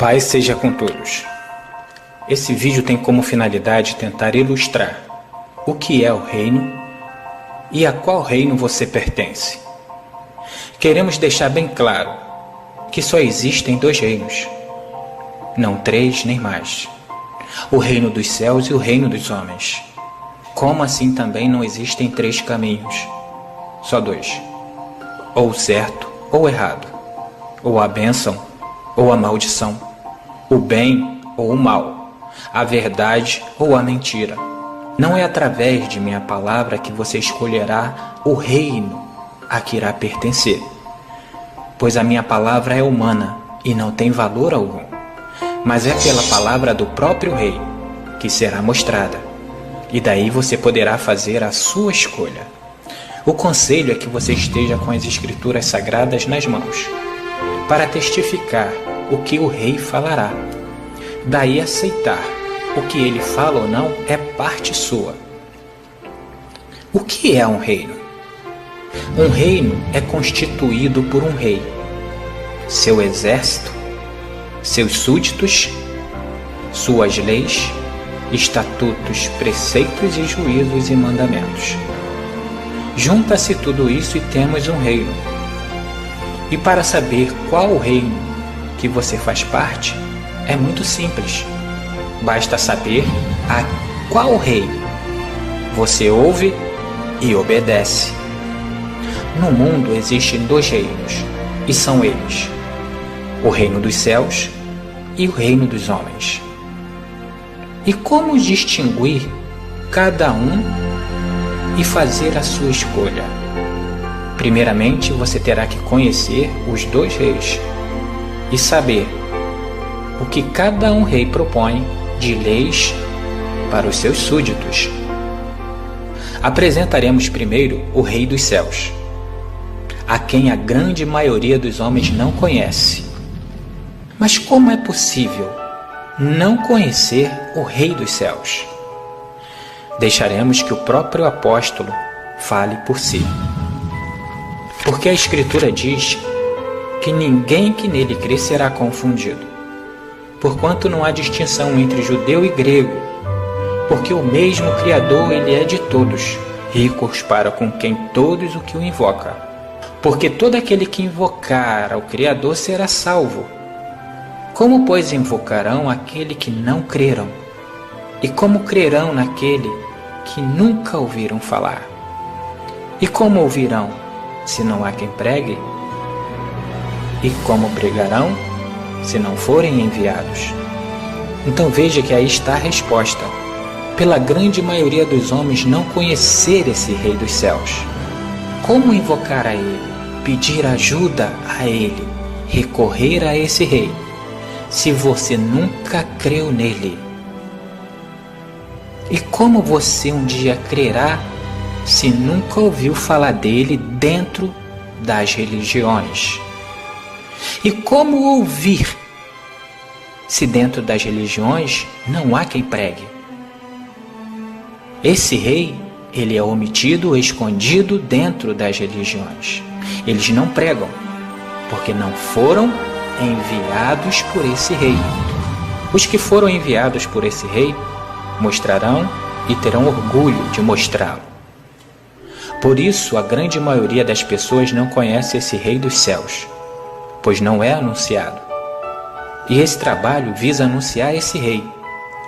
Paz seja com todos. Esse vídeo tem como finalidade tentar ilustrar o que é o reino e a qual reino você pertence. Queremos deixar bem claro que só existem dois reinos, não três nem mais: o reino dos céus e o reino dos homens. Como assim também não existem três caminhos, só dois: ou o certo ou o errado, ou a bênção ou a maldição, o bem ou o mal, a verdade ou a mentira. Não é através de minha palavra que você escolherá o reino a que irá pertencer, pois a minha palavra é humana e não tem valor algum, mas é pela palavra do próprio rei que será mostrada, e daí você poderá fazer a sua escolha. O conselho é que você esteja com as escrituras sagradas nas mãos, para testificar o que o rei falará. Daí aceitar o que ele fala ou não é parte sua. O que é um reino? Um reino é constituído por um rei, seu exército, seus súditos, suas leis, estatutos, preceitos e juízos e mandamentos. Junta-se tudo isso e temos um reino. E para saber qual reino que você faz parte, é muito simples. Basta saber a qual rei você ouve e obedece. No mundo existem dois reinos, e são eles: o reino dos céus e o reino dos homens. E como distinguir cada um e fazer a sua escolha? Primeiramente, você terá que conhecer os dois reis e saber o que cada um rei propõe de leis para os seus súditos. Apresentaremos primeiro o Rei dos Céus, a quem a grande maioria dos homens não conhece. Mas como é possível não conhecer o Rei dos Céus? Deixaremos que o próprio apóstolo fale por si. Porque a Escritura diz que ninguém que nele crê será confundido, porquanto não há distinção entre judeu e grego, porque o mesmo Criador ele é de todos, ricos para com quem todos o que o invoca. Porque todo aquele que invocar ao Criador será salvo. Como, pois, invocarão aquele que não creram? E como crerão naquele que nunca ouviram falar? E como ouvirão, se não há quem pregue? E como pregarão, se não forem enviados? Então veja que aí está a resposta. Pela grande maioria dos homens não conhecer esse Rei dos Céus. Como invocar a Ele, pedir ajuda a Ele, recorrer a esse Rei, se você nunca creu nele? E como você um dia crerá se nunca ouviu falar dele dentro das religiões? E como ouvir se dentro das religiões não há quem pregue? Esse rei, ele é omitido, escondido dentro das religiões. Eles não pregam, porque não foram enviados por esse rei. Os que foram enviados por esse rei mostrarão e terão orgulho de mostrá-lo. Por isso, a grande maioria das pessoas não conhece esse Rei dos Céus, pois não é anunciado. E esse trabalho visa anunciar esse rei,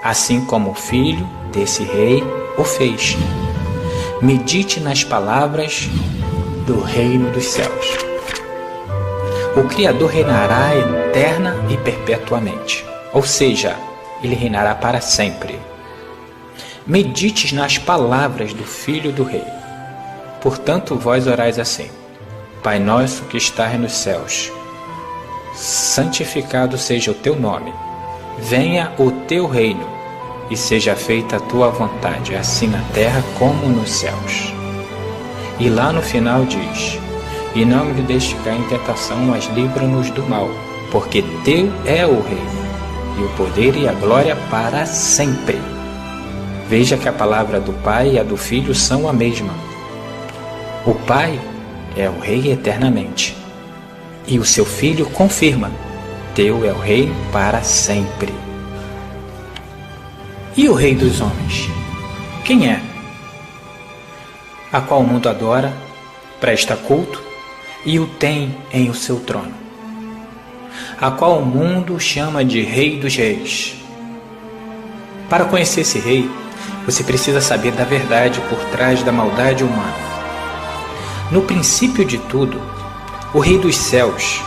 assim como o filho desse rei o fez. Medite nas palavras do reino dos céus. O Criador reinará eterna e perpetuamente, ou seja, ele reinará para sempre. Medite nas palavras do Filho do Rei. Portanto, vós orais assim: Pai nosso que estás nos céus, santificado seja o teu nome. Venha o teu reino e seja feita a tua vontade, assim na terra como nos céus. E lá no final diz: E não me deixes cair em tentação, mas livra-nos do mal, porque teu é o reino, e o poder e a glória para sempre. Veja que a palavra do Pai e a do Filho são a mesma. O Pai é o Rei eternamente, e o seu Filho confirma Teu é o reino para sempre. E o Rei dos homens? Quem é? A qual o mundo adora, presta culto e o tem em o seu trono. A qual o mundo chama de Rei dos Reis. Para conhecer esse rei, você precisa saber da verdade por trás da maldade humana. No princípio de tudo, o Rei dos céus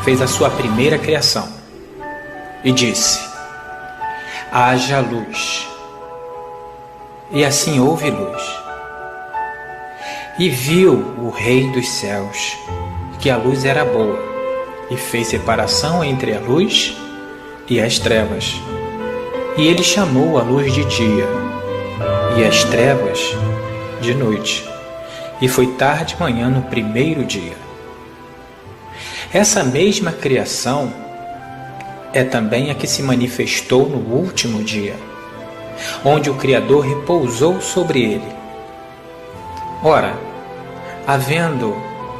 fez a sua primeira criação e disse: haja luz. E assim houve luz. E viu o Rei dos céus que a luz era boa, e fez separação entre a luz e as trevas. E ele chamou a luz de dia, e as trevas de noite. E foi tarde de manhã no primeiro dia. Essa mesma criação é também a que se manifestou no último dia, onde o Criador repousou sobre ele. Ora, havendo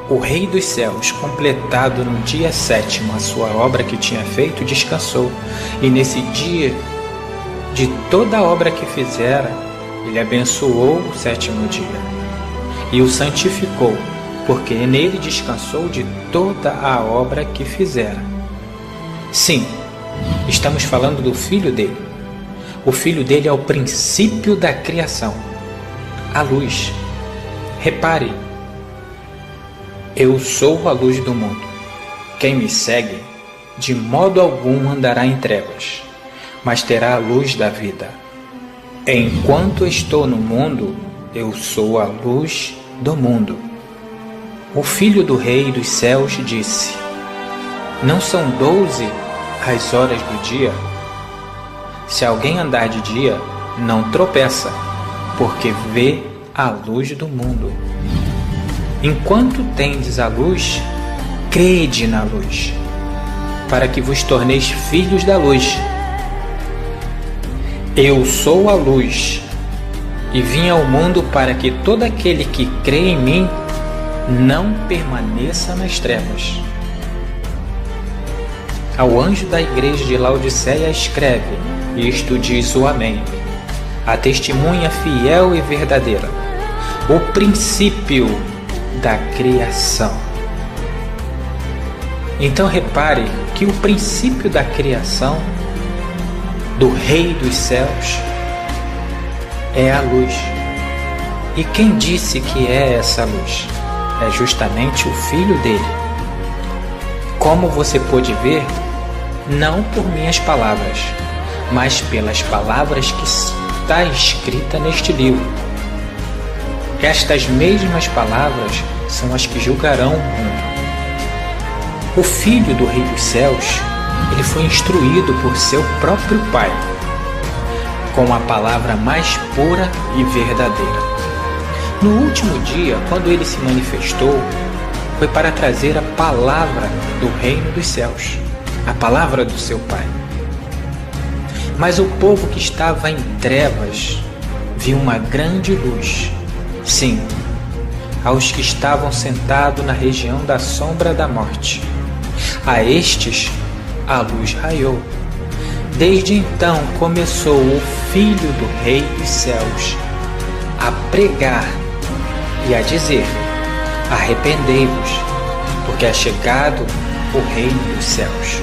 o Rei dos céus completado no dia 7º a sua obra que tinha feito, descansou, e nesse dia de toda a obra que fizera, ele abençoou o 7º dia e o santificou, porque nele descansou de toda a obra que fizera. Sim, estamos falando do Filho dele. O Filho dele é o princípio da criação, a luz. Repare, eu sou a luz do mundo. Quem me segue, de modo algum andará em trevas, mas terá a luz da vida. Enquanto estou no mundo, eu sou a luz do mundo. O Filho do Rei dos céus disse: não são 12 as horas do dia? Se alguém andar de dia, não tropeça, porque vê a luz do mundo. Enquanto tendes a luz, crede na luz, para que vos torneis filhos da luz. Eu sou a luz, e vim ao mundo para que todo aquele que crê em mim não permaneça nas trevas. Ao anjo da igreja de Laodiceia escreve: isto diz o Amém, a testemunha fiel e verdadeira, o princípio da criação. Então repare que o princípio da criação do Rei dos céus é a luz. E quem disse que é essa luz? É justamente o Filho dele. Como você pôde ver, não por minhas palavras, mas pelas palavras que está escrita neste livro. Estas mesmas palavras são as que julgarão o mundo. O Filho do Rei dos céus, ele foi instruído por seu próprio Pai, com a palavra mais pura e verdadeira. No último dia, quando ele se manifestou, foi para trazer a palavra do reino dos céus, a palavra do seu Pai. Mas o povo que estava em trevas viu uma grande luz. Sim, aos que estavam sentados na região da sombra da morte. A estes a luz raiou. Desde então começou o Filho do Rei dos céus a pregar e a dizer: arrependei-vos, porque é chegado o reino dos céus.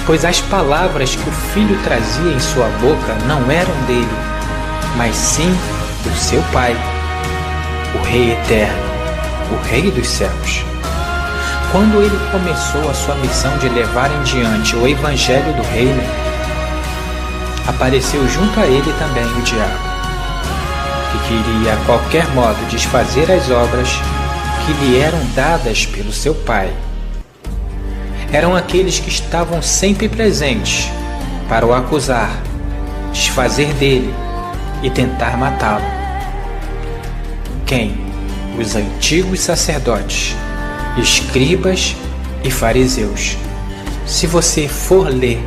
Pois as palavras que o Filho trazia em sua boca não eram dele, mas sim do seu Pai, o Rei eterno, o Rei dos céus. Quando ele começou a sua missão de levar em diante o Evangelho do Reino, apareceu junto a ele também o diabo, que queria a qualquer modo desfazer as obras que lhe eram dadas pelo seu Pai. Eram aqueles que estavam sempre presentes para o acusar, desfazer dele e tentar matá-lo. Quem? Os antigos sacerdotes, escribas e fariseus. Se você for ler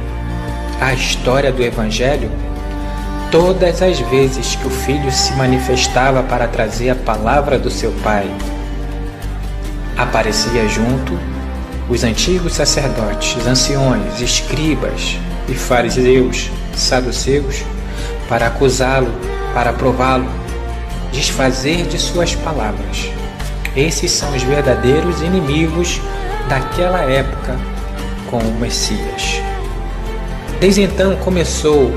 a história do Evangelho, todas as vezes que o Filho se manifestava para trazer a palavra do seu Pai, aparecia junto os antigos sacerdotes, anciões, escribas e fariseus, saduceus, para acusá-lo, para prová-lo, desfazer de suas palavras. Esses são os verdadeiros inimigos daquela época com o Messias. Desde então começou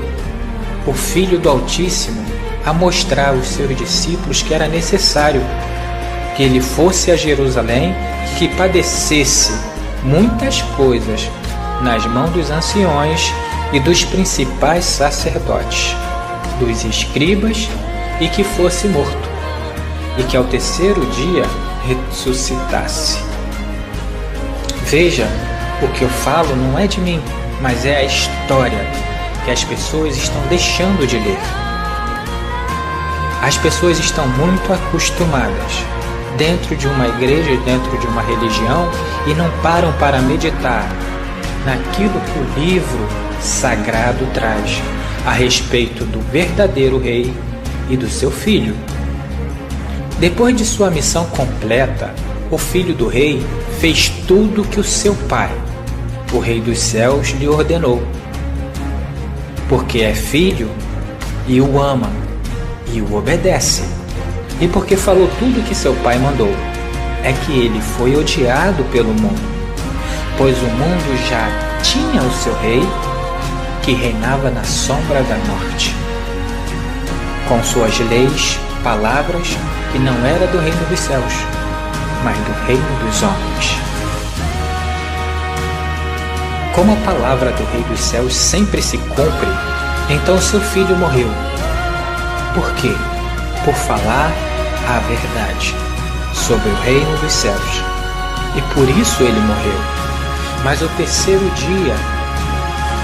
o Filho do Altíssimo a mostrar aos seus discípulos que era necessário que ele fosse a Jerusalém e que padecesse muitas coisas nas mãos dos anciões e dos principais sacerdotes, dos escribas, e que fosse morto, e que ao terceiro dia ressuscitasse. Veja, o que eu falo não é de mim, mas é a história que as pessoas estão deixando de ler. As pessoas estão muito acostumadas dentro de uma igreja, dentro de uma religião, e não param para meditar naquilo que o livro sagrado traz a respeito do verdadeiro rei e do seu filho. Depois de sua missão completa, o filho do rei fez tudo o que o seu pai, o rei dos céus, lhe ordenou, porque é filho e o ama e o obedece, e porque falou tudo o que seu pai mandou. É que ele foi odiado pelo mundo, pois o mundo já tinha o seu rei, que reinava na sombra da morte, com suas leis, palavras, que não era do reino dos céus, mas do reino dos homens. Como a palavra do rei dos céus sempre se cumpre, então seu filho morreu. Por quê? Por falar a verdade sobre o reino dos céus. E por isso ele morreu. Mas o terceiro dia,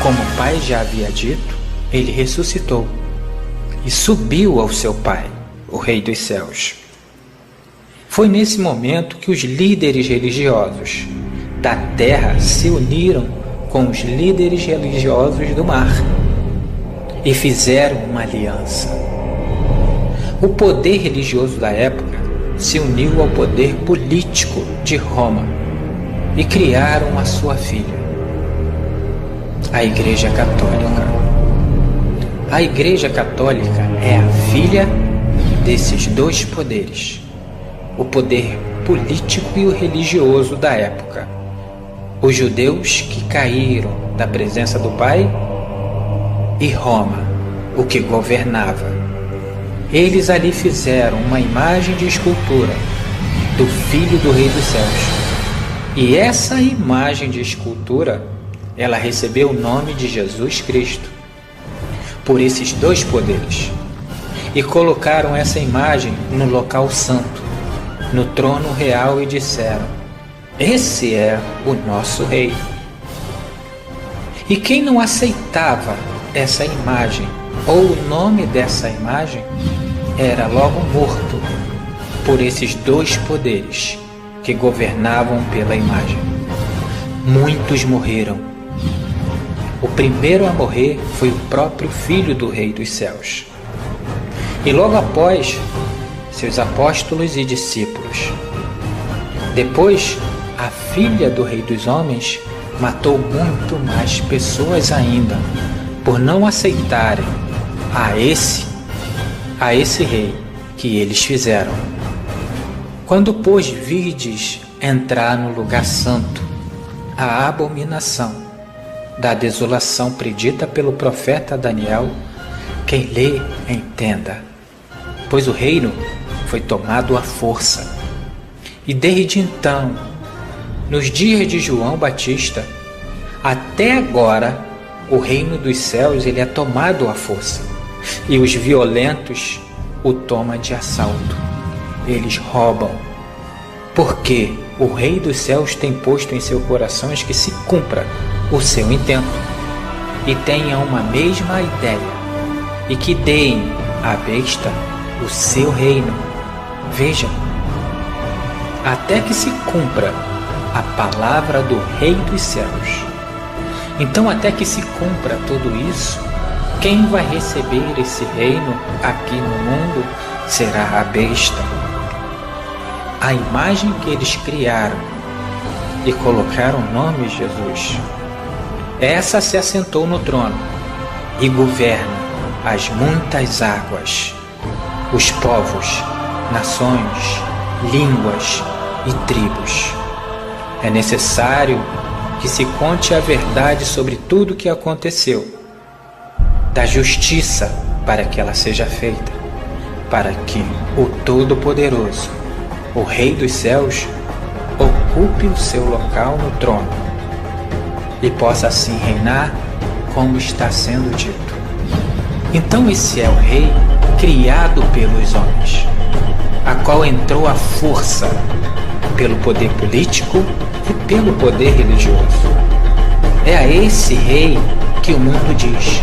como o pai já havia dito, ele ressuscitou e subiu ao seu pai, o rei dos céus. Foi nesse momento que os líderes religiosos da terra se uniram com os líderes religiosos do mar e fizeram uma aliança. O poder religioso da época se uniu ao poder político de Roma e criaram a sua filha, a Igreja Católica. A Igreja Católica é a filha desses dois poderes, o poder político e o religioso da época. Os judeus que caíram da presença do Pai e Roma, o que governava. Eles ali fizeram uma imagem de escultura do Filho do Rei dos Céus. E essa imagem de escultura, ela recebeu o nome de Jesus Cristo, por esses dois poderes. E colocaram essa imagem no local santo, no trono real, e disseram: esse é o nosso rei. E quem não aceitava essa imagem ou o nome dessa imagem era logo morto por esses dois poderes que governavam pela imagem. Muitos morreram. O primeiro a morrer foi o próprio Filho do Rei dos Céus. E logo após, seus apóstolos e discípulos. Depois, a filha do Rei dos Homens matou muito mais pessoas ainda, por não aceitarem a esse rei que eles fizeram. Quando, pois, virdes entrar no lugar santo a abominação da desolação predita pelo profeta Daniel, quem lê, entenda. Pois o reino foi tomado à força. E desde então, nos dias de João Batista, até agora, o reino dos céus ele é tomado à força. E os violentos o tomam de assalto. Eles roubam. Porque o Rei dos Céus tem posto em seus corações que se cumpra o seu intento, e tenham uma mesma ideia, e que deem à besta o seu reino. Veja, até que se cumpra a palavra do Rei dos Céus. Então, até que se cumpra tudo isso, quem vai receber esse reino aqui no mundo será a besta. A imagem que eles criaram e colocaram o nome Jesus. Essa se assentou no trono e governa as muitas águas, os povos, nações, línguas e tribos. É necessário que se conte a verdade sobre tudo o que aconteceu, da justiça para que ela seja feita, para que o Todo-Poderoso, o Rei dos Céus, ocupe o seu local no trono e possa assim reinar como está sendo dito. Então esse é o Rei criado pelos homens, a qual entrou à força pelo poder político e pelo poder religioso. É a esse Rei que o mundo diz: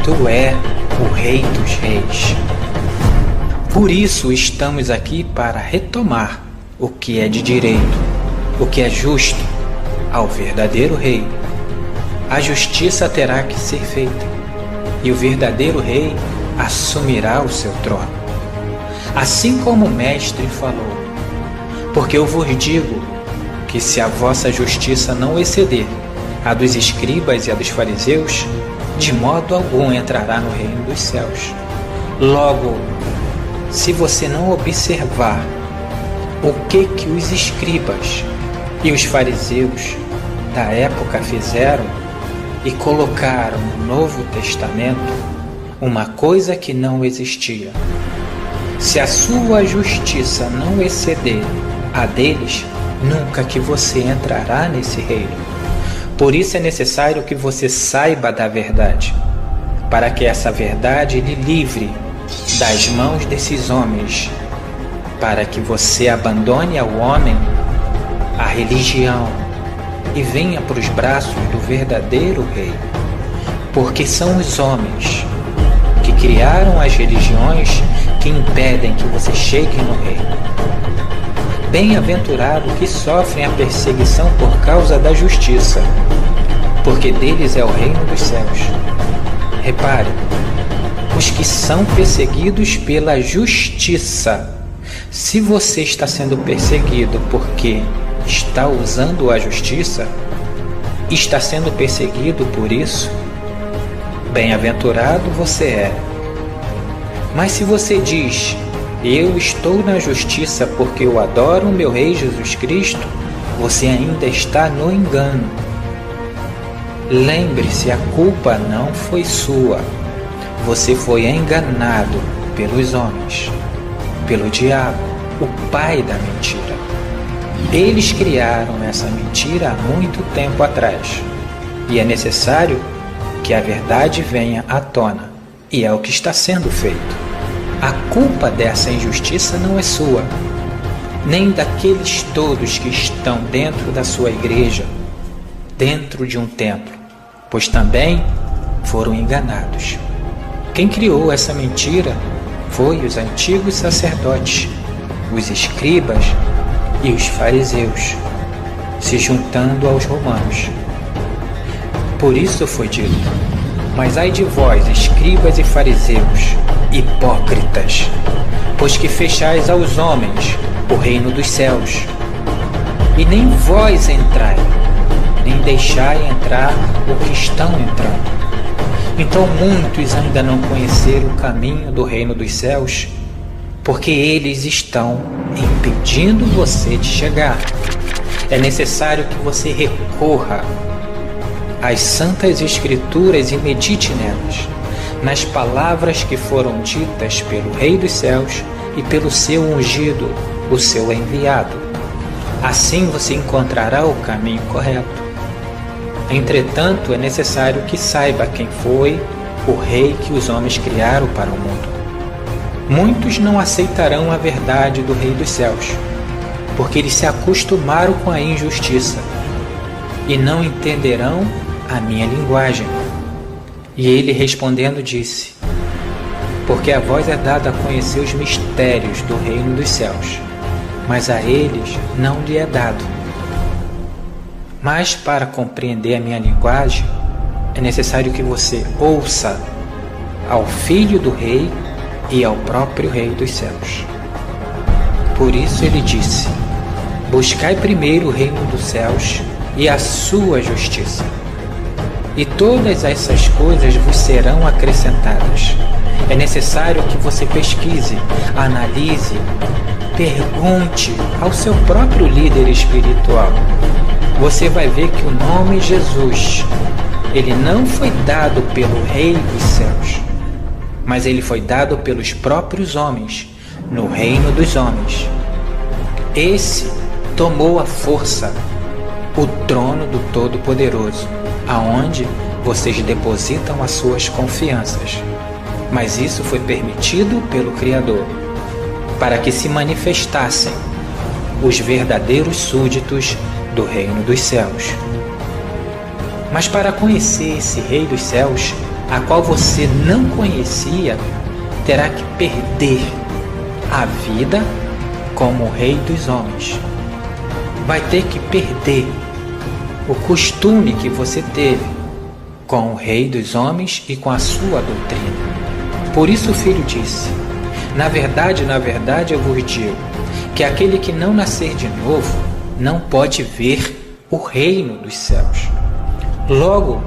Tu é o Rei dos Reis. Por isso estamos aqui para retomar o que é de direito, o que é justo, ao verdadeiro Rei. A justiça terá que ser feita, e o verdadeiro Rei assumirá o seu trono. Assim como o Mestre falou: Porque eu vos digo que se a vossa justiça não exceder a dos escribas e a dos fariseus, de modo algum entrará no reino dos céus. Logo, se você não observar o que os escribas e os fariseus da época fizeram e colocaram no Novo Testamento uma coisa que não existia, se a sua justiça não exceder a deles, nunca que você entrará nesse reino. Por isso é necessário que você saiba da verdade, para que essa verdade lhe livre das mãos desses homens, para que você abandone ao homem a religião e venha para os braços do verdadeiro Rei, porque são os homens que criaram as religiões que impedem que você chegue no reino. Bem-aventurado que sofrem a perseguição por causa da justiça, porque deles é o reino dos céus. Repare, os que são perseguidos pela justiça. Se você está sendo perseguido porque está usando a justiça, está sendo perseguido por isso, bem-aventurado você é. Mas se você diz: Eu estou na justiça porque eu adoro o meu Rei Jesus Cristo, você ainda está no engano. Lembre-se, a culpa não foi sua. Você foi enganado pelos homens, pelo diabo, o pai da mentira. Eles criaram essa mentira há muito tempo atrás. E é necessário que a verdade venha à tona. E é o que está sendo feito. A culpa dessa injustiça não é sua, nem daqueles todos que estão dentro da sua igreja, dentro de um templo, pois também foram enganados. Quem criou essa mentira foi os antigos sacerdotes, os escribas e os fariseus, se juntando aos romanos. Por isso foi dito: Mas ai de vós, escribas e fariseus, hipócritas, pois que fechais aos homens o reino dos céus, e nem vós entrai, nem deixai entrar o que estão entrando. Então muitos ainda não conheceram o caminho do reino dos céus, porque eles estão impedindo você de chegar. É necessário que você recorra às santas escrituras e medite nelas, nas palavras que foram ditas pelo Rei dos céus e pelo seu ungido, o seu enviado. Assim você encontrará o caminho correto. Entretanto, é necessário que saiba quem foi o Rei que os homens criaram para o mundo. Muitos não aceitarão a verdade do Rei dos céus, porque eles se acostumaram com a injustiça e não entenderão a minha linguagem. E ele respondendo disse: Porque a vós é dado a conhecer os mistérios do reino dos céus, mas a eles não lhe é dado. Mas para compreender a minha linguagem, é necessário que você ouça ao Filho do Rei e ao próprio Rei dos céus. Por isso ele disse: Buscai primeiro o reino dos céus e a sua justiça. E todas essas coisas vos serão acrescentadas. É necessário que você pesquise, analise, pergunte ao seu próprio líder espiritual. Você vai ver que o nome Jesus, ele não foi dado pelo Rei dos céus, mas ele foi dado pelos próprios homens, no reino dos homens. Esse tomou a força, o trono do Todo-Poderoso, aonde vocês depositam as suas confianças. Mas isso foi permitido pelo Criador, para que se manifestassem os verdadeiros súditos do reino dos céus. Mas para conhecer esse Rei dos céus, a qual você não conhecia, terá que perder a vida como o Rei dos homens. Vai ter que perder o costume que você teve com o Rei dos homens e com a sua doutrina. Por isso o Filho disse: na verdade, eu vos digo, que aquele que não nascer de novo não pode ver o reino dos céus. Logo,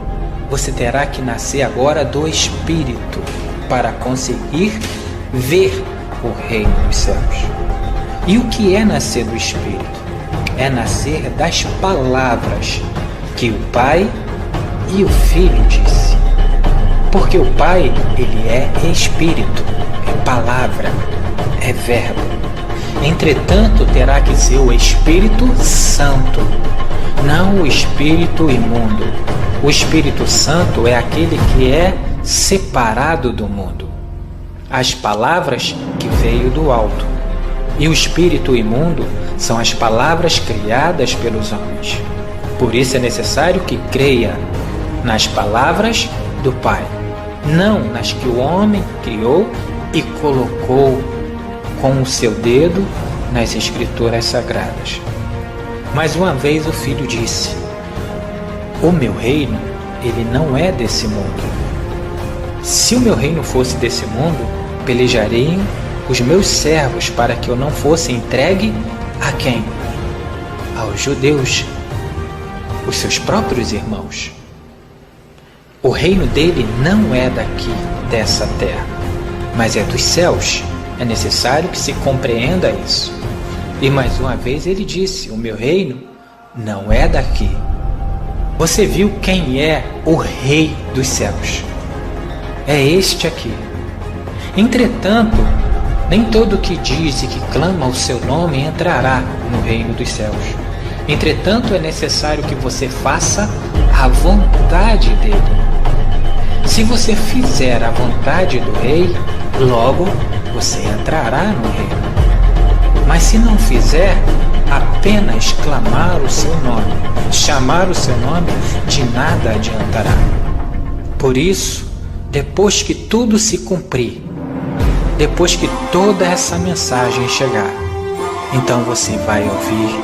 você terá que nascer agora do Espírito para conseguir ver o reino dos céus. E o que é nascer do Espírito? É nascer das palavras que o Pai e o Filho disse. Porque o Pai, ele é Espírito, é palavra, é verbo. Entretanto, terá que ser o Espírito Santo, não o Espírito imundo. O Espírito Santo é aquele que é separado do mundo. As palavras que veio do alto. E o Espírito imundo são as palavras criadas pelos homens. Por isso é necessário que creia nas palavras do Pai, não nas que o homem criou e colocou com o seu dedo nas Escrituras Sagradas. Mas uma vez o Filho disse: o meu reino, ele não é desse mundo. Se o meu reino fosse desse mundo, pelejariam os meus servos para que eu não fosse entregue a quem? Aos judeus, os seus próprios irmãos. O reino dele não é daqui, dessa terra, mas é dos céus. É necessário que se compreenda isso. E mais uma vez ele disse: o meu reino não é daqui. Você viu quem é o Rei dos céus? É este aqui. Entretanto, nem todo que diz e que clama o seu nome entrará no reino dos céus. Entretanto, é necessário que você faça a vontade dele. Se você fizer a vontade do Rei, logo você entrará no reino. Mas se não fizer, apenas clamar o seu nome, chamar o seu nome, de nada adiantará. Por isso, depois que tudo se cumprir, depois que toda essa mensagem chegar, então você vai ouvir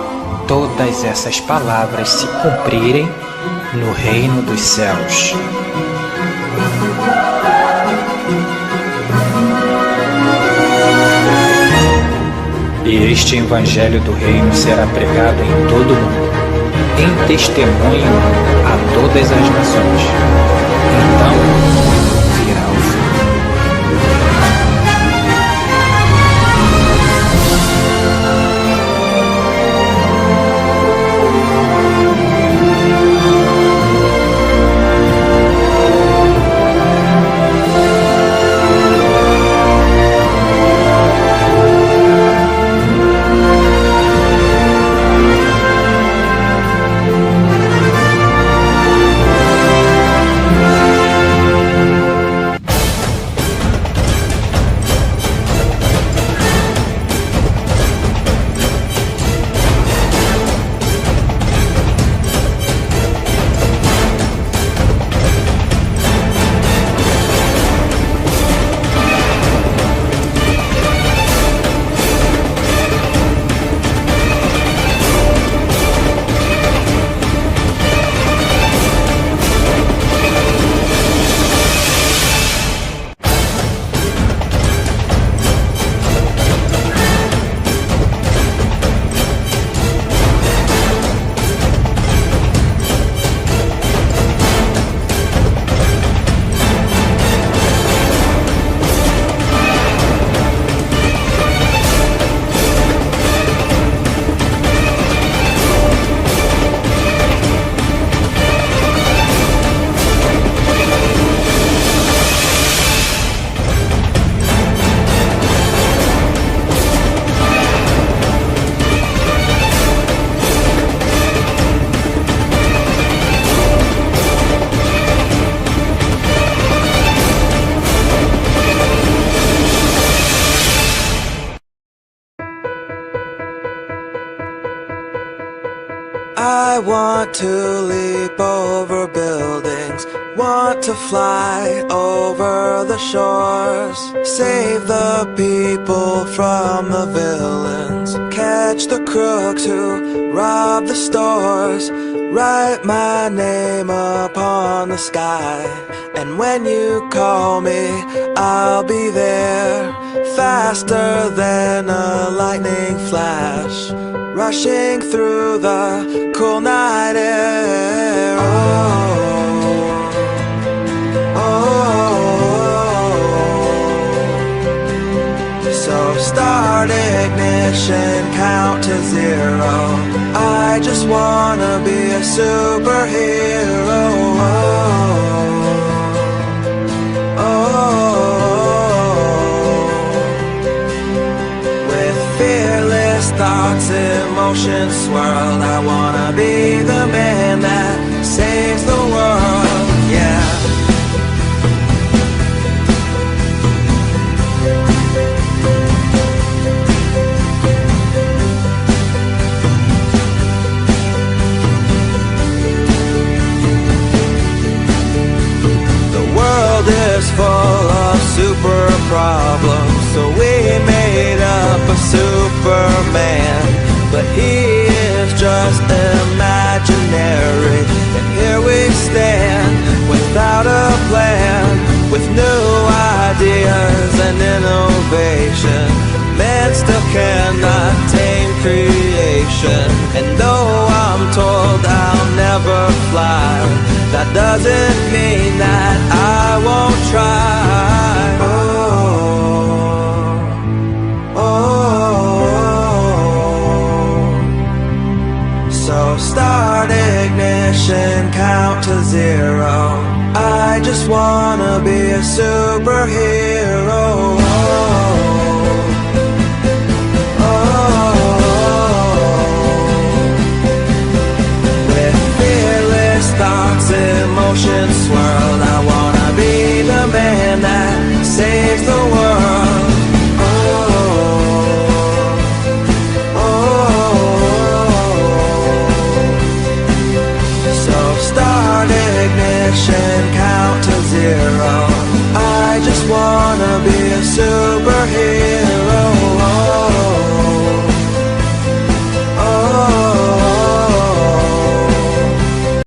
todas essas palavras se cumprirem no reino dos céus. E este evangelho do reino será pregado em todo o mundo, em testemunho a todas as nações. Então virá o fim. want to leap over buildings, want to fly over the shores, save the people from the villains, catch the crooks who rob the stores, write my name upon the sky, and when you call me, I'll be there, faster than a lightning flash, rushing through the cool night air. So start ignition, count to zero. I just wanna be a superhero. With fearless thoughts, emotions swirled, I wanna be the man that saves the world, yeah. Is full of super problems, so we made up a Superman, but he is just imaginary, and here we stand without a plan, with new ideas and innovation. Man still cannot tame creation, and though I'm told I'll never fly, that doesn't mean that I won't try. So start ignition, count to zero. I just wanna be a superhero. Emotions swirled, I wanna be the man that saves the world. So start ignition, count to zero.